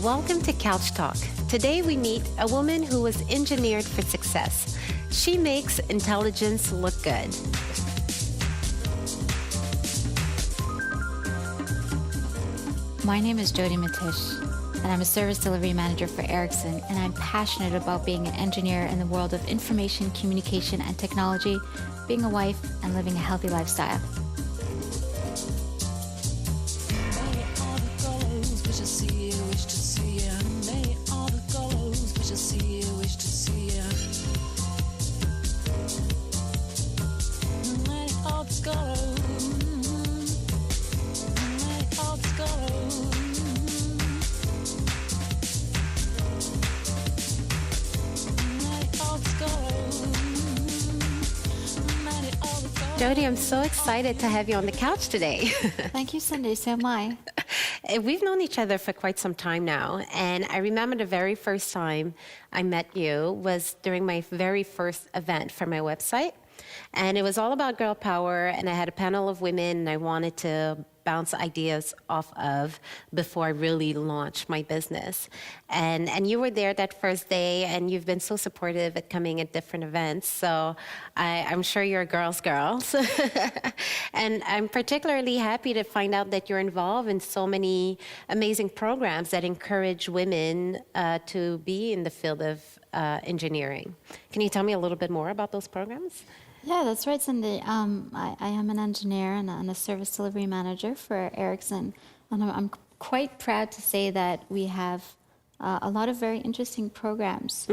Welcome to Couch Talk. Today we meet a woman who was engineered for success. She makes intelligence look good. My name is Jody, and I'm a service delivery manager for Ericsson, and I'm passionate about being an engineer in the world of information, communication, and technology, being a wife, and living a healthy lifestyle. Jody, I'm so excited to have you on the couch today. Thank you, Cindy. So am I. We've known each other for quite some time now, and I remember the very first time I met you was during my very first event for my website. And it was all about girl power, and I had a panel of women, and I wanted to bounce ideas off of before I really launched my business. And you were there that first day, and you've been so supportive at coming at different events. So I'm sure you're a girl's girl. And I'm particularly happy to find out that you're involved in so many amazing programs that encourage women to be in the field of engineering. Can you tell me a little bit more about those programs? Yeah, that's right, Cindy. I am an engineer and a service delivery manager for Ericsson. And I'm quite proud to say that we have a lot of very interesting programs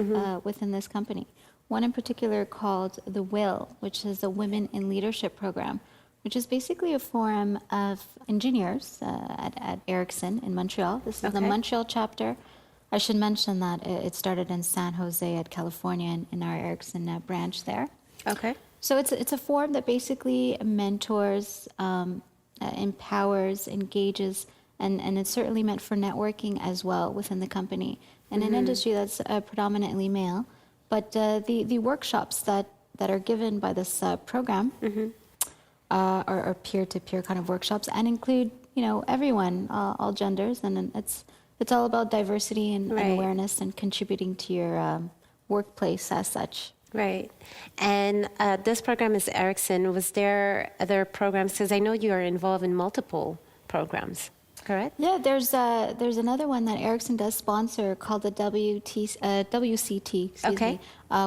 within this company. One in particular called The Will, which is a Women in Leadership program, which is basically a forum of engineers at Ericsson in Montreal. This is the Montreal chapter. I should mention that it started in San Jose at California in our Ericsson branch there. Okay. So it's a forum that basically mentors, empowers, engages, and it's certainly meant for networking as well within the company in an industry that's predominantly male. But the workshops that are given by this program are peer-to-peer kind of workshops and include everyone, all genders, and it's all about diversity and awareness and contributing to your workplace as such. Right. And this program is Ericsson. Was there other programs? Because I know you are involved in multiple programs, correct? Yeah, there's another one that Ericsson does sponsor called the WCT,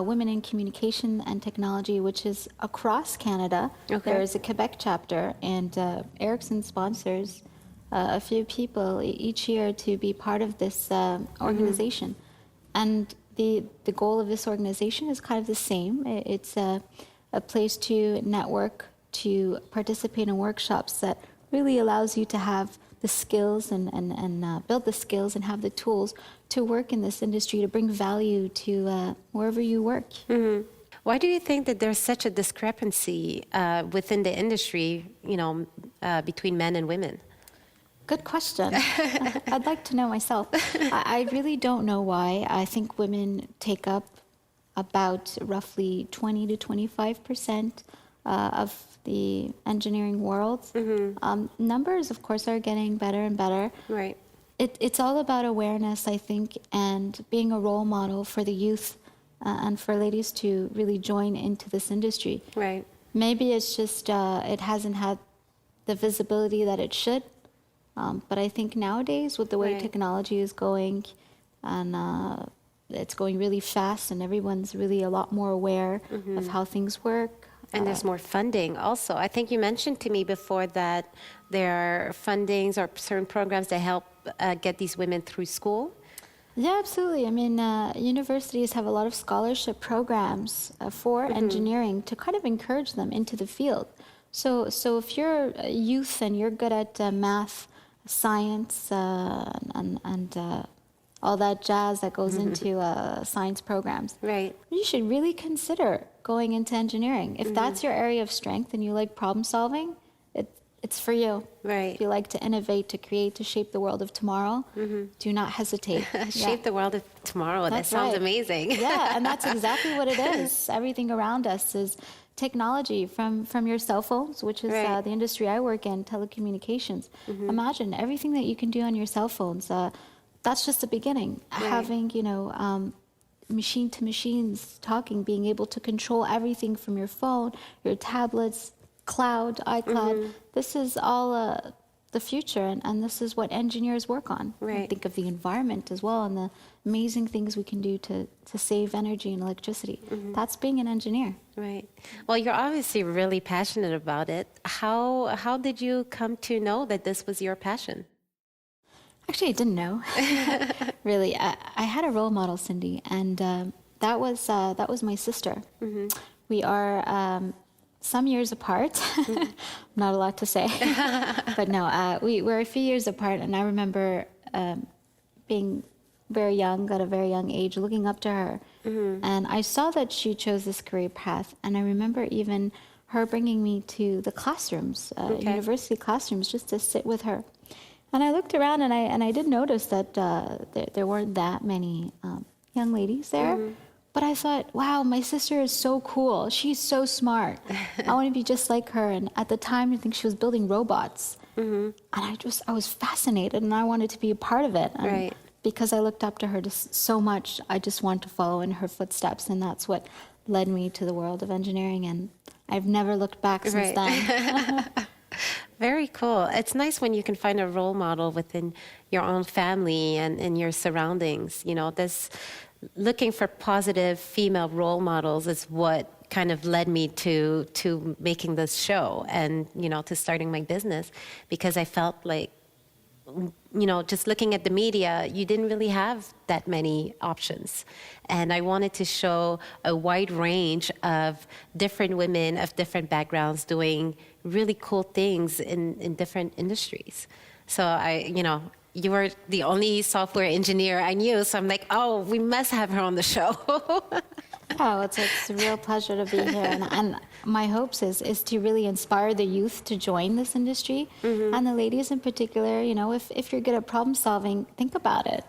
Women in Communication and Technology, which is across Canada. Okay. There is a Quebec chapter, and Ericsson sponsors a few people each year to be part of this organization. And the goal of this organization is kind of the same. It's a place to network, to participate in workshops that really allows you to have the skills and build the skills and have the tools to work in this industry, to bring value to wherever you work. Mm-hmm. Why do you think that there's such a discrepancy within the industry, between men and women? Good question. I'd like to know myself. I really don't know why. I think women take up about roughly 20 to 25% of the engineering world. Numbers, of course, are getting better and better. Right. It's all about awareness, I think, and being a role model for the youth and for ladies to really join into this industry. Right. Maybe it's just it hasn't had the visibility that it should. But I think nowadays, with the way technology is going, and it's going really fast, and everyone's really a lot more aware of how things work. And there's more funding also. I think you mentioned to me before that there are fundings or certain programs that help get these women through school. Yeah, absolutely. I mean, universities have a lot of scholarship programs for engineering to kind of encourage them into the field. So if you're a youth and you're good at math, science, and all that jazz that goes into science programs. Right. You should really consider going into engineering. If that's your area of strength and you like problem solving, it's for you. Right. If you like to innovate, to create, to shape the world of tomorrow, do not hesitate. Shape the world of tomorrow. That sounds amazing. Yeah, and that's exactly what it is. Everything around us is technology, from your cell phones, which is the industry I work in, telecommunications. Imagine everything that you can do on your cell phones. that's just the beginning. Right. Having, machine to machines talking, being able to control everything from your phone, your tablets, cloud, iCloud. This is all the future, and this is what engineers work on. Right. And think of the environment as well and the amazing things we can do to save energy and electricity. That's being an engineer. Right. Well, you're obviously really passionate about it. How did you come to know that this was your passion? Actually, I didn't know. Really, I had a role model, Cindy, and that was my sister. We are some years apart. Not a lot to say, but no, we're a few years apart, and I remember being very young, at a very young age, looking up to her, and I saw that she chose this career path, and I remember even her bringing me to the classrooms, university classrooms, just to sit with her. And I looked around, and I did notice that there weren't that many young ladies there. But I thought, wow, my sister is so cool. She's so smart. I want to be just like her. And at the time, I think she was building robots. And I was fascinated, and I wanted to be a part of it. And Right. because I looked up to her just so much, I just wanted to follow in her footsteps, and that's what led me to the world of engineering. And I've never looked back since Right. then. Very cool. It's nice when you can find a role model within your own family and your surroundings. This looking for positive female role models is what kind of led me to making this show and, to starting my business, because I felt like, just looking at the media, you didn't really have that many options. And I wanted to show a wide range of different women of different backgrounds doing really cool things in different industries. So you were the only software engineer I knew. So I'm like, oh, we must have her on the show. Oh, it's a real pleasure to be here. And my hopes is to really inspire the youth to join this industry. And the ladies in particular, if you're good at problem solving, think about it.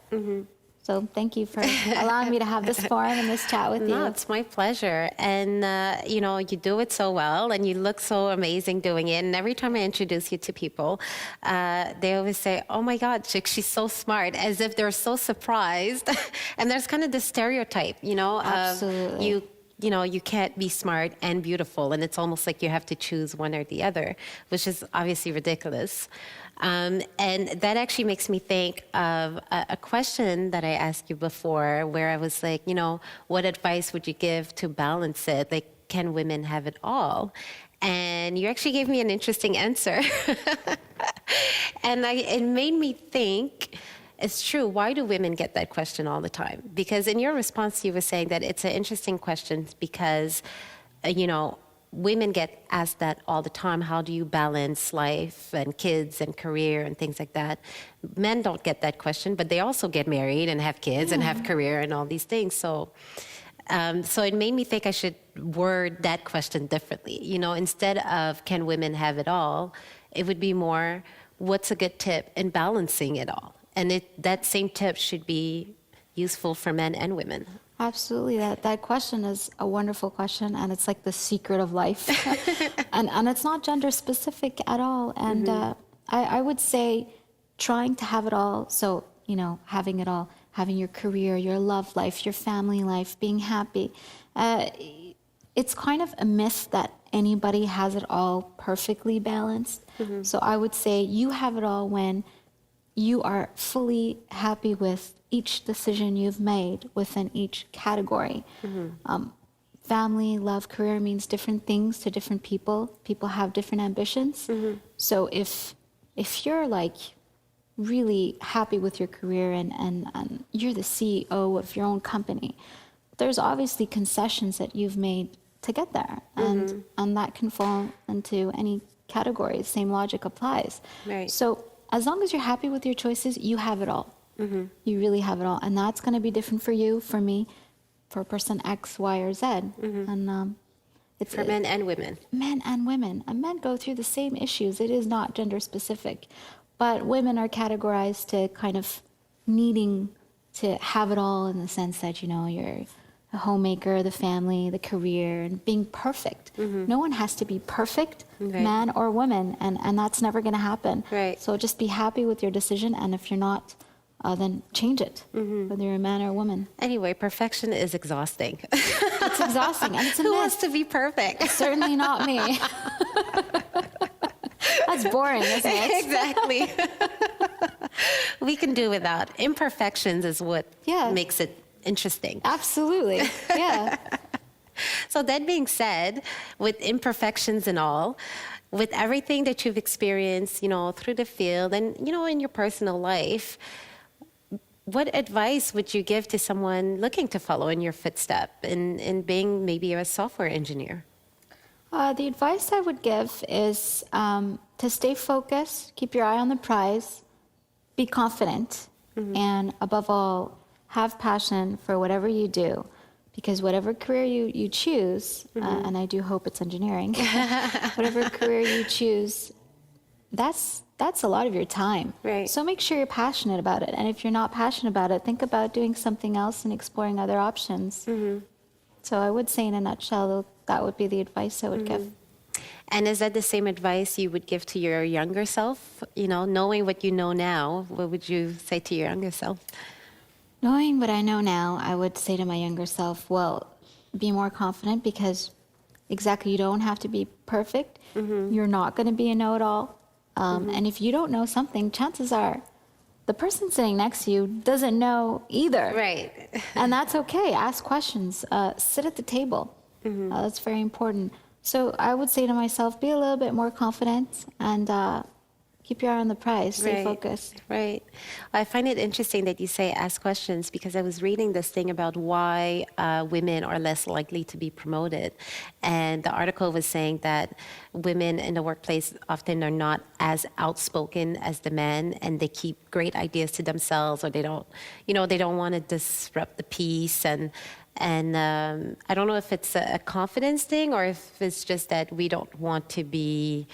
So thank you for allowing me to have this forum and this chat with you. No, it's my pleasure. And, you do it so well and you look so amazing doing it. And every time I introduce you to people, they always say, oh my God, Chick, she's so smart, as if they're so surprised. And there's kind of this stereotype, Absolutely. of you can't be smart and beautiful. And it's almost like you have to choose one or the other, which is obviously ridiculous. And that actually makes me think of a question that I asked you before, where I was like, what advice would you give to balance it? Like, can women have it all? And you actually gave me an interesting answer. And it made me think, it's true, why do women get that question all the time? Because in your response, you were saying that it's an interesting question because, women get asked that all the time. How do you balance life and kids and career and things like that? Men don't get that question, but they also get married and have kids and have career and all these things. So it made me think I should word that question differently. Instead of can women have it all, it would be more, what's a good tip in balancing it all? And that same tip should be useful for men and women. Absolutely. That question is a wonderful question, and it's like the secret of life. and it's not gender specific at all. And I would say trying to have it all, so, having it all, having your career, your love life, your family life, being happy. It's kind of a myth that anybody has it all perfectly balanced. So I would say you have it all when you are fully happy with each decision you've made within each category. Family, love, career means different things to different people. People have different ambitions. So if you're like really happy with your career and you're the CEO of your own company, there's obviously concessions that you've made to get there. And that can fall into any category. Same logic applies. Right. So as long as you're happy with your choices, you have it all. You really have it all. And that's going to be different for you, for me, for person X, Y, or Z. And it's For men and women. Men and women. And men go through the same issues. It is not gender specific. But women are categorized to kind of needing to have it all in the sense that, you're a homemaker, the family, the career, and being perfect. No one has to be perfect, Right. man or woman, and that's never going to happen. Right. So just be happy with your decision, and if you're not then change it, whether you're a man or a woman. Anyway, perfection is exhausting. It's exhausting, and it's a Who myth. wants to be perfect? Certainly not me. That's boring, isn't it? Exactly. We can do without. Imperfections is what makes it interesting. Absolutely. Yeah. So that being said, with imperfections and all, with everything that you've experienced, through the field and, in your personal life, what advice would you give to someone looking to follow in your footstep in being maybe a software engineer? The advice I would give is to stay focused, keep your eye on the prize, be confident, and above all, have passion for whatever you do. Because whatever career you choose, and I do hope it's engineering, whatever career you choose, that's a lot of your time. Right. So make sure you're passionate about it. And if you're not passionate about it, think about doing something else and exploring other options. So I would say in a nutshell, that would be the advice I would give. And is that the same advice you would give to your younger self? Knowing what you know now, what would you say to your younger self? Knowing what I know now, I would say to my younger self, well, be more confident because exactly, you don't have to be perfect. You're not going to be a know-it-all. And if you don't know something, chances are the person sitting next to you doesn't know either. Right. And that's okay. Ask questions. Sit at the table. That's very important. So I would say to myself, be a little bit more confident and keep your eye on the prize. Stay focused. Right. I find it interesting that you say ask questions because I was reading this thing about why women are less likely to be promoted. And the article was saying that women in the workplace often are not as outspoken as the men, and they keep great ideas to themselves, or they don't want to disrupt the peace. And I don't know if it's a confidence thing or if it's just that we don't want to be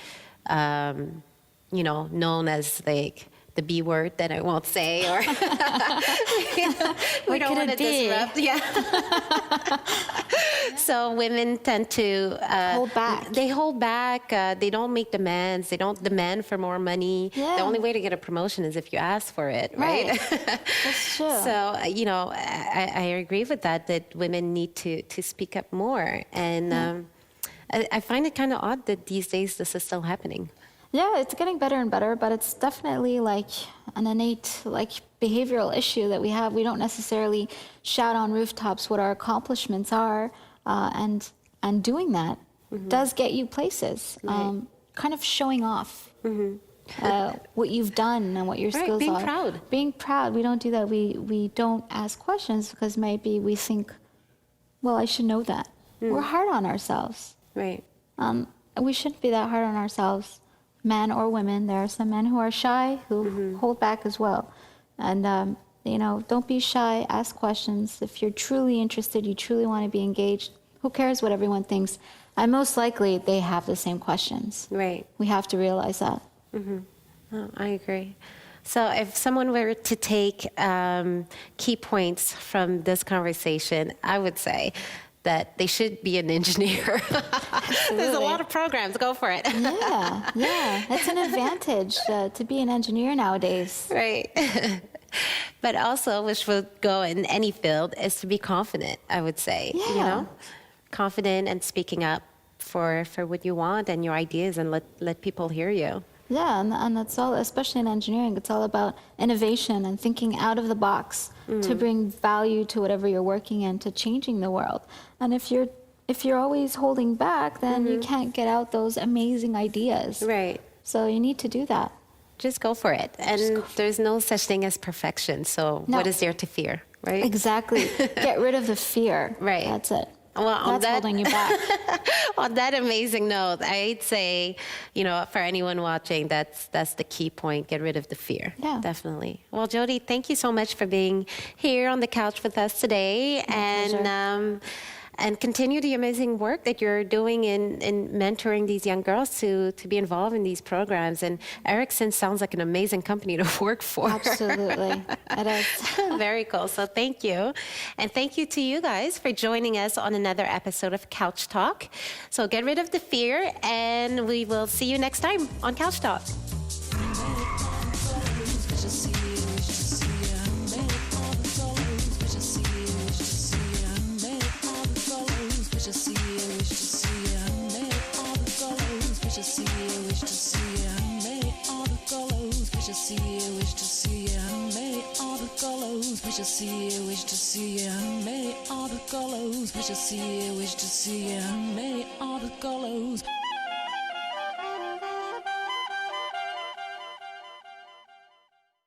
known as like the B word that I won't say, or we don't want to disrupt. Yeah. So women tend to hold back. They hold back. They don't make demands. They don't demand for more money. Yeah. The only way to get a promotion is if you ask for it, right? That's true. So I agree with that women need to speak up more, and I find it kind of odd that these days this is still happening. Yeah, it's getting better and better, but it's definitely like an innate behavioral issue that we have. We don't necessarily shout on rooftops what our accomplishments are, and doing that does get you places. Right. Kind of showing off what you've done and what your skills being are. proud. Being proud. We don't do that. We don't ask questions because maybe we think, well, I should know that. We're hard on ourselves. Right. We shouldn't be that hard on ourselves. Men or women. There are some men who are shy, who hold back as well. And, don't be shy. Ask questions. If you're truly interested, you truly want to be engaged, who cares what everyone thinks? And most likely, they have the same questions. Right. We have to realize that. Oh, I agree. So if someone were to take key points from this conversation, I would say that they should be an engineer. There's a lot of programs. Go for it. Yeah. It's an advantage to be an engineer nowadays. Right. But also, which would go in any field, is to be confident, I would say. Yeah. Confident and speaking up for what you want and your ideas, and let people hear you. Yeah, and that's all, especially in engineering, it's all about innovation and thinking out of the box to bring value to whatever you're working in, to changing the world. And if you're always holding back, then you can't get out those amazing ideas. Right. So you need to do that. Just go for it. And there's no such thing as perfection. So what is there to fear, right? Exactly. Get rid of the fear. Right. That's it. Well, That's holding you back. On that amazing note, I'd say, for anyone watching, that's the key point. Get rid of the fear. Yeah. Definitely. Well, Jody, thank you so much for being here on the couch with us today. And continue the amazing work that you're doing in mentoring these young girls to be involved in these programs. And Ericsson sounds like an amazing company to work for. Absolutely. It is. Very cool. So thank you. And thank you to you guys for joining us on another episode of Couch Talk. So get rid of the fear, and we will see you next time on Couch Talk. wish to see you, wish to see you. May all the colors, wish to see you, wish to see you. May all the colors, wish to see you, wish to see you. May all the colors, wish to see you, wish to see you. May all the colors.